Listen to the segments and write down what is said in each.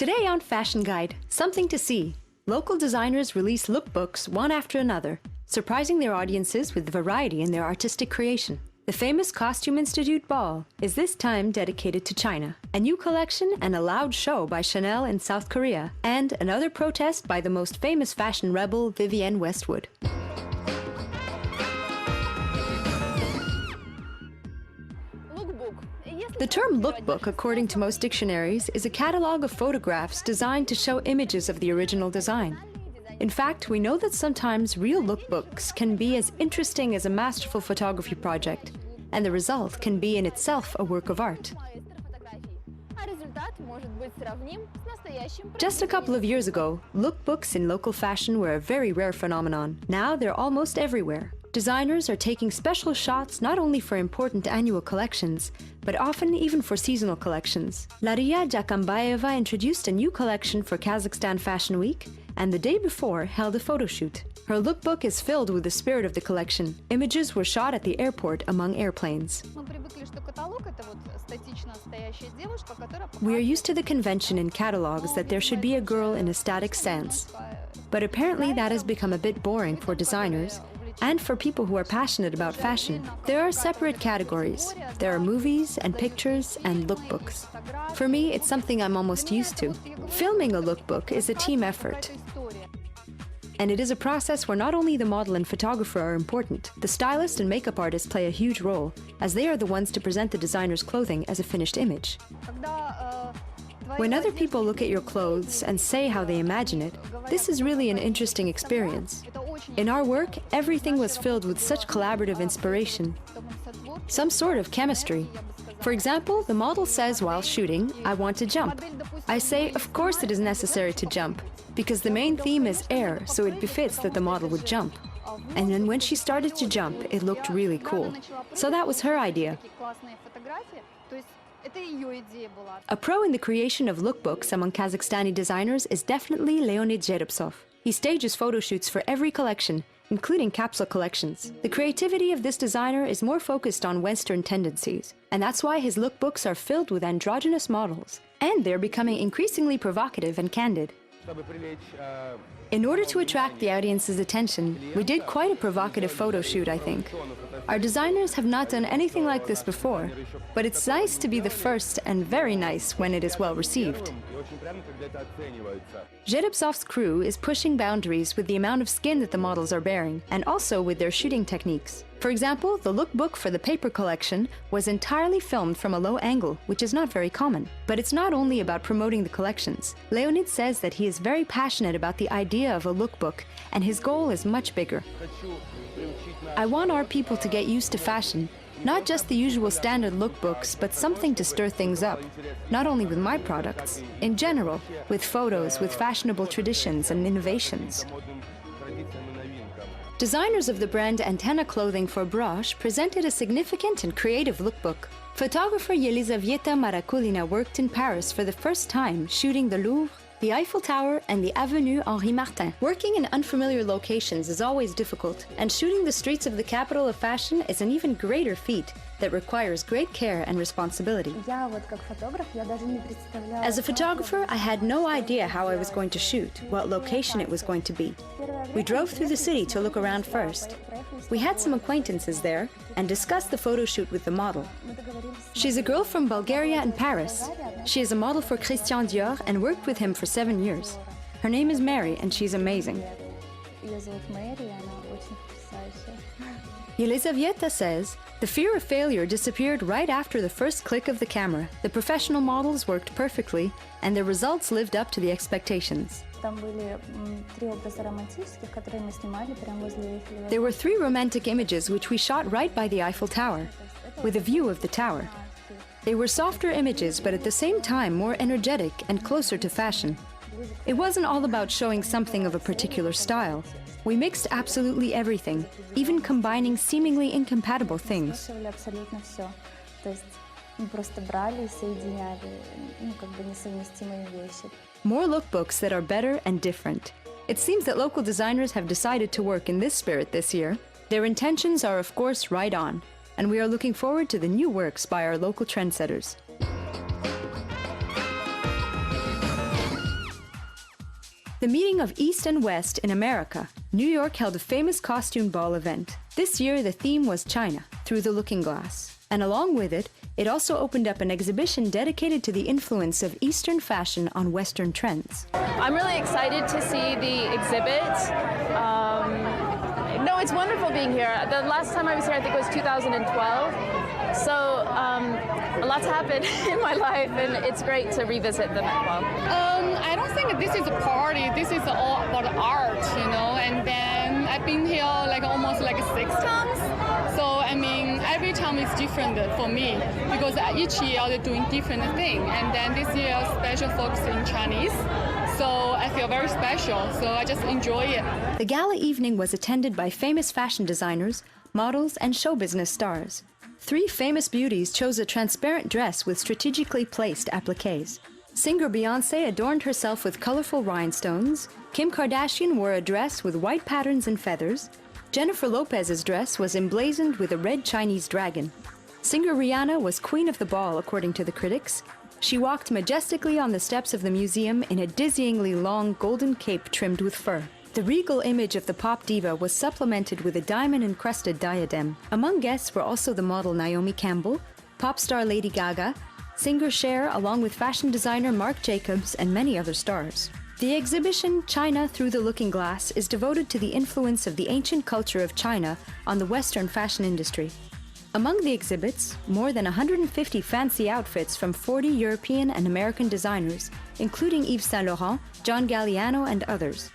Today on Fashion Guide, something to see. Local designers release lookbooks one after another, surprising their audiences with variety in their artistic creation. The famous Costume Institute Ball is this time dedicated to China. A new collection and a loud show by Chanel in South Korea, and another protest by the most famous fashion rebel Vivienne Westwood. The term lookbook, according to most dictionaries, is a catalog of photographs designed to show images of the original design. In fact, we know that sometimes real lookbooks can be as interesting as a masterful photography project, and the result can be in itself a work of art. Just a couple of years ago, lookbooks in local fashion were a very rare phenomenon. Now they're almost everywhere. Designers are taking special shots not only for important annual collections, but often even for seasonal collections. Laria Jakambayeva introduced a new collection for Kazakhstan Fashion Week, and the day before held a photo shoot. Her lookbook is filled with the spirit of the collection. Images were shot at the airport among airplanes. We are used to the convention in catalogs that there should be a girl in a static stance. But apparently that has become a bit boring for designers and for people who are passionate about fashion. There are separate categories. There are movies and pictures and lookbooks. For me, it's something I'm almost used to. Filming a lookbook is a team effort. And it is a process where not only the model and photographer are important, the stylist and makeup artist play a huge role, as they are the ones to present the designer's clothing as a finished image. When other people look at your clothes and say how they imagine it, this is really an interesting experience. In our work, everything was filled with such collaborative inspiration, some sort of chemistry. For example, the model says while shooting, "I want to jump." I say, of course it is necessary to jump, because the main theme is air, so it befits that the model would jump. And then when she started to jump, it looked really cool. So that was her idea. A pro in the creation of lookbooks among Kazakhstani designers is definitely Leonid Zherepsov. He stages photo shoots for every collection, including capsule collections. The creativity of this designer is more focused on Western tendencies, and that's why his lookbooks are filled with androgynous models, and they're becoming increasingly provocative and candid. In order to attract the audience's attention, we did quite a provocative photo shoot, I think. Our designers have not done anything like this before, but it's nice to be the first and very nice when it is well received. Zherepsov's crew is pushing boundaries with the amount of skin that the models are bearing, and also with their shooting techniques. For example, the lookbook for the paper collection was entirely filmed from a low angle, which is not very common. But it's not only about promoting the collections. Leonid says that he is very passionate about the idea of a lookbook, and his goal is much bigger. I want our people to get used to fashion, not just the usual standard lookbooks, but something to stir things up. Not only with my products, in general, with photos, with fashionable traditions and innovations. Designers of the brand Antenna Clothing for Broche presented a significant and creative lookbook. Photographer Yelizaveta Marakulina worked in Paris for the first time, shooting the Louvre, the Eiffel Tower, and the Avenue Henri Martin. Working in unfamiliar locations is always difficult, and shooting the streets of the capital of fashion is an even greater feat that requires great care and responsibility. As a photographer, I had no idea how I was going to shoot, what location it was going to be. We drove through the city to look around first. We had some acquaintances there and discussed the photo shoot with the model. She's a girl from Bulgaria and Paris. She is a model for Christian Dior and worked with him for 7 years. Her name is Mary and she's amazing. Yelizaveta says, "The fear of failure disappeared right after the first click of the camera. The professional models worked perfectly and the results lived up to the expectations." There were 3 romantic images which we shot right by the Eiffel Tower, with a view of the tower. They were softer images, but at the same time more energetic and closer to fashion. It wasn't all about showing something of a particular style. We mixed absolutely everything, even combining seemingly incompatible things. More lookbooks that are better and different. It seems that local designers have decided to work in this spirit this year. Their intentions are of course right on, and we are looking forward to the new works by our local trendsetters. The meeting of East and West in America, New York held a famous costume ball event. This year, the theme was China, through the looking glass. And along with it, it also opened up an exhibition dedicated to the influence of Eastern fashion on Western trends. I'm really excited to see the exhibit. No, it's wonderful being here. The last time I was here, I think it was 2012. So a lot's happened in my life, and it's great to revisit the Met Ball. I don't think this is a party. This is all about art, you know. And then I've been here almost 6 times. So I mean, every time is different for me because each year they're doing different thing. And then this year special focus in Chinese. So I feel very special. So I just enjoy it. The gala evening was attended by famous fashion designers, models, and show business stars. 3 famous beauties chose a transparent dress with strategically placed appliques. Singer Beyoncé adorned herself with colorful rhinestones. Kim Kardashian wore a dress with white patterns and feathers. Jennifer Lopez's dress was emblazoned with a red Chinese dragon. Singer Rihanna was queen of the ball, according to the critics. She walked majestically on the steps of the museum in a dizzyingly long golden cape trimmed with fur. The regal image of the pop diva was supplemented with a diamond-encrusted diadem. Among guests were also the model Naomi Campbell, pop star Lady Gaga, singer Cher, along with fashion designer Marc Jacobs and many other stars. The exhibition, China Through the Looking Glass, is devoted to the influence of the ancient culture of China on the Western fashion industry. Among the exhibits, more than 150 fancy outfits from 40 European and American designers, including Yves Saint Laurent, John Galliano, and others.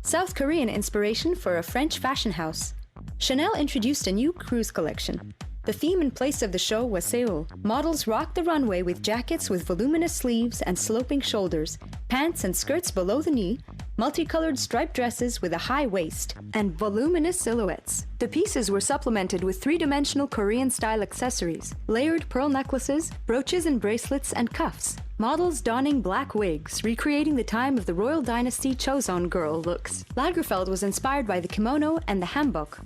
South Korean inspiration for a French fashion house. Chanel introduced a new cruise collection. The theme and place of the show was Seoul. Models rocked the runway with jackets with voluminous sleeves and sloping shoulders, pants and skirts below the knee, multicolored striped dresses with a high waist, and voluminous silhouettes. The pieces were supplemented with 3-dimensional Korean-style accessories, layered pearl necklaces, brooches and bracelets, and cuffs. Models donning black wigs, recreating the time of the royal dynasty Choson girl looks. Lagerfeld was inspired by the kimono and the hanbok.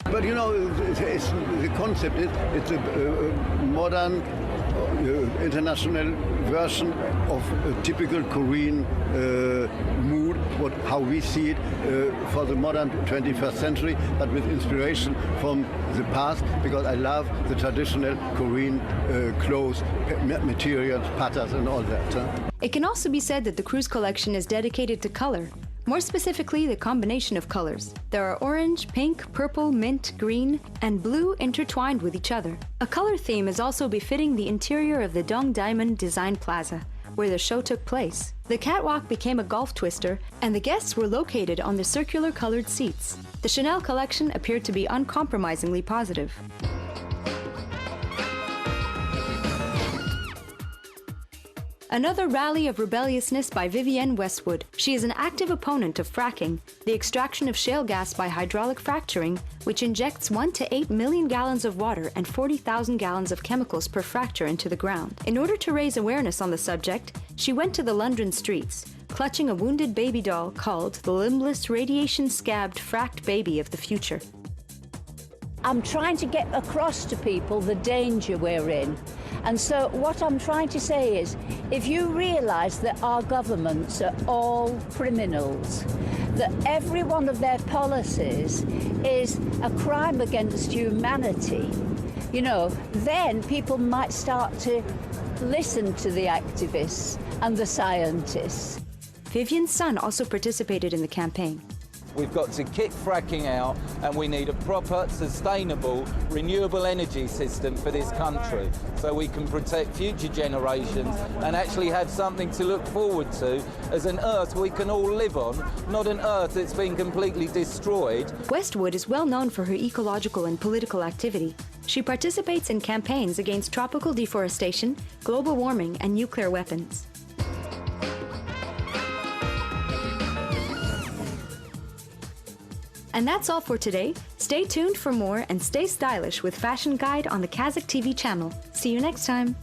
But you know, the concept is it's a modern international version of a typical Korean mood, how we see it for the modern 21st century, but with inspiration from the past, because I love the traditional Korean clothes, materials, patterns and all that. It can also be said that the cruise collection is dedicated to color. More specifically, the combination of colors. There are orange, pink, purple, mint, green, and blue intertwined with each other. A color theme is also befitting the interior of the Dong Diamond Design Plaza, where the show took place. The catwalk became a golf twister, and the guests were located on the circular colored seats. The Chanel collection appeared to be uncompromisingly positive. Another rally of rebelliousness by Vivienne Westwood. She is an active opponent of fracking, the extraction of shale gas by hydraulic fracturing, which injects 1 to 8 million gallons of water and 40,000 gallons of chemicals per fracture into the ground. In order to raise awareness on the subject, she went to the London streets, clutching a wounded baby doll called the limbless, radiation-scabbed, fracked baby of the future. I'm trying to get across to people the danger we're in. And so what I'm trying to say is, if you realise that our governments are all criminals, that every one of their policies is a crime against humanity, you know, then people might start to listen to the activists and the scientists. Vivienne's son also participated in the campaign. We've got to kick fracking out, and we need a proper, sustainable, renewable energy system for this country so we can protect future generations and actually have something to look forward to as an Earth we can all live on, not an Earth that's been completely destroyed. Westwood is well known for her ecological and political activity. She participates in campaigns against tropical deforestation, global warming, and nuclear weapons. And that's all for today. Stay tuned for more and stay stylish with Fashion Guide on the Kazakh TV channel. See you next time.